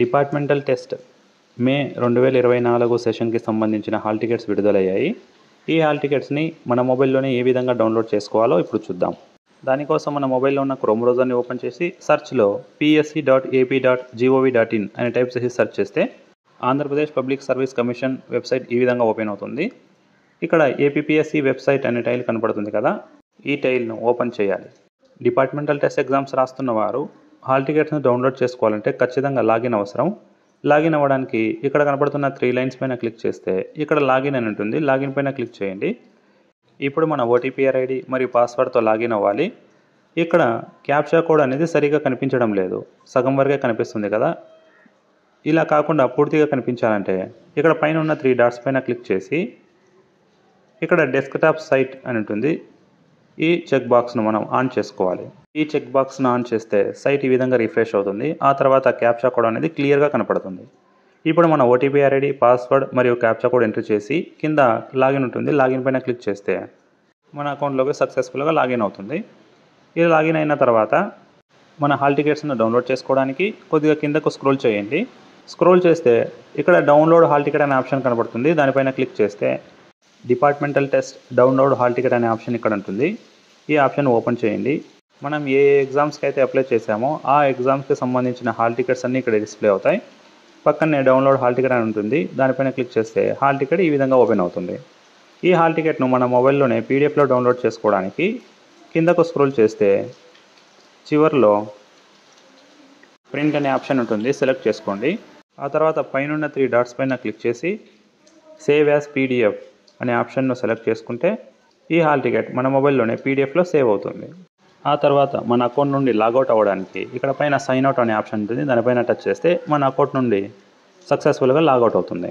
Departmental test మే 2024 సెషన్కి సంబంధించిన hall tickets విడుదలయ్యాయి. ఈ హాల్ టికెట్స్ని మన మొబైల్లోనే ఏ విధంగా డౌన్లోడ్ చేసుకోవాలో ఇప్పుడు చూద్దాం. దానికోసం మన మొబైల్లో ఉన్న క్రోమ్ బ్రౌజర్ని ఓపెన్ చేసి సెర్చ్లో psc.ap.gov.in అని టైప్ చేసి సెర్చ్ చేస్తే Andhra Pradesh public service commission website ఈ విధంగా ఓపెన్ అవుతుంది. ఇక్కడ ఏపీపీఎస్సీ వెబ్సైట్ అనే టైల్ కనపడుతుంది కదా, ఈ టైల్ను ఓపెన్ చేయాలి. డిపార్ట్మెంటల్ టెస్ట్ ఎగ్జామ్స్ రాస్తున్న వారు హాల్ టికెట్స్ను డౌన్లోడ్ చేసుకోవాలంటే ఖచ్చితంగా లాగిన్ అవసరం. లాగిన్ అవ్వడానికి ఇక్కడ కనపడుతున్న 3 లైన్స్ పైన క్లిక్ చేస్తే ఇక్కడ లాగిన్ అని ఉంటుంది. లాగిన్ పైన క్లిక్ చేయండి. ఇప్పుడు మన ఓటీపీఆర్ ఐడి మరియు పాస్వర్డ్తో లాగిన్ అవ్వాలి. ఇక్కడ క్యాప్చా కోడ్ అనేది సరిగా కనిపించడం లేదు, సగం వరకే కనిపిస్తుంది కదా. ఇలా కాకుండా పూర్తిగా కనిపించాలంటే ఇక్కడ పైన ఉన్న 3 డాట్స్ పైన క్లిక్ చేసి ఇక్కడ డెస్క్టాప్ సైట్ అని ఉంటుంది, ఈ చెక్ బాక్స్ను మనం ఆన్ చేసుకోవాలి. ఈ చెక్ బాక్స్ను ఆన్ చేస్తే సైట్ ఈ విధంగా రిఫ్రెష్ అవుతుంది. ఆ తర్వాత క్యాప్చా కోడ్ అనేది క్లియర్గా కనపడుతుంది. ఇప్పుడు మన ఓటీపీఆర్ ఐడి, పాస్వర్డ్ మరియు క్యాప్చా కోడ్ ఎంటర్ చేసి కింద లాగిన్ ఉంటుంది. లాగిన్ పైన క్లిక్ చేస్తే మన అకౌంట్లోకి సక్సెస్ఫుల్గా లాగిన్ అవుతుంది. ఇది లాగిన్ అయిన తర్వాత మన హాల్ టికెట్స్ను డౌన్లోడ్ చేసుకోవడానికి కొద్దిగా కిందకు స్క్రోల్ చేయండి. స్క్రోల్ చేస్తే ఇక్కడ డౌన్లోడ్ హాల్ టికెట్ అనే ఆప్షన్ కనబడుతుంది. దానిపైన క్లిక్ చేస్తే departmental test download hall ticket అనే ఆప్షన్ ఇక్కడ ఉంటుంది. ఈ ఆప్షన్ ఓపెన్ చేయండి. మనం ఏ ఎగ్జామ్స్కి అయితే అప్లై చేసామో ఆ ఎగ్జామ్స్కి సంబంధించిన హాల్ టికెట్స్ అన్నీ ఇక్కడ డిస్ప్లే అవుతాయి. పక్కనే డౌన్లోడ్ హాల్ టికెట్ అని ఉంటుంది. దానిపైన క్లిక్ చేస్తే హాల్ టికెట్ ఈ విధంగా ఓపెన్ అవుతుంది. ఈ హాల్ టికెట్ను మన మొబైల్లోనే పీడిఎఫ్లో డౌన్లోడ్ చేసుకోవడానికి కిందకు స్క్రోల్ చేస్తే చివర్లో ప్రింట్ అనే ఆప్షన్ ఉంటుంది, సెలెక్ట్ చేసుకోండి. ఆ తర్వాత పైన 3 డాట్స్ పైన క్లిక్ చేసి సేవ్ యాజ్ పీడిఎఫ్ అనే ఆప్షన్ను సెలెక్ట్ చేసుకుంటే ఈ హాల్ టికెట్ మన మొబైల్లోనే పీడిఎఫ్లో సేవ్ అవుతుంది. ఆ తర్వాత మన అకౌంట్ నుండి లాగౌట్ అవ్వడానికి ఇక్కడ పైన సైన్ అవుట్ అనే ఆప్షన్ ఉంటుంది. దానిపైన టచ్ చేస్తే మన అకౌంట్ నుండి సక్సెస్ఫుల్గా లాగౌట్ అవుతుంది.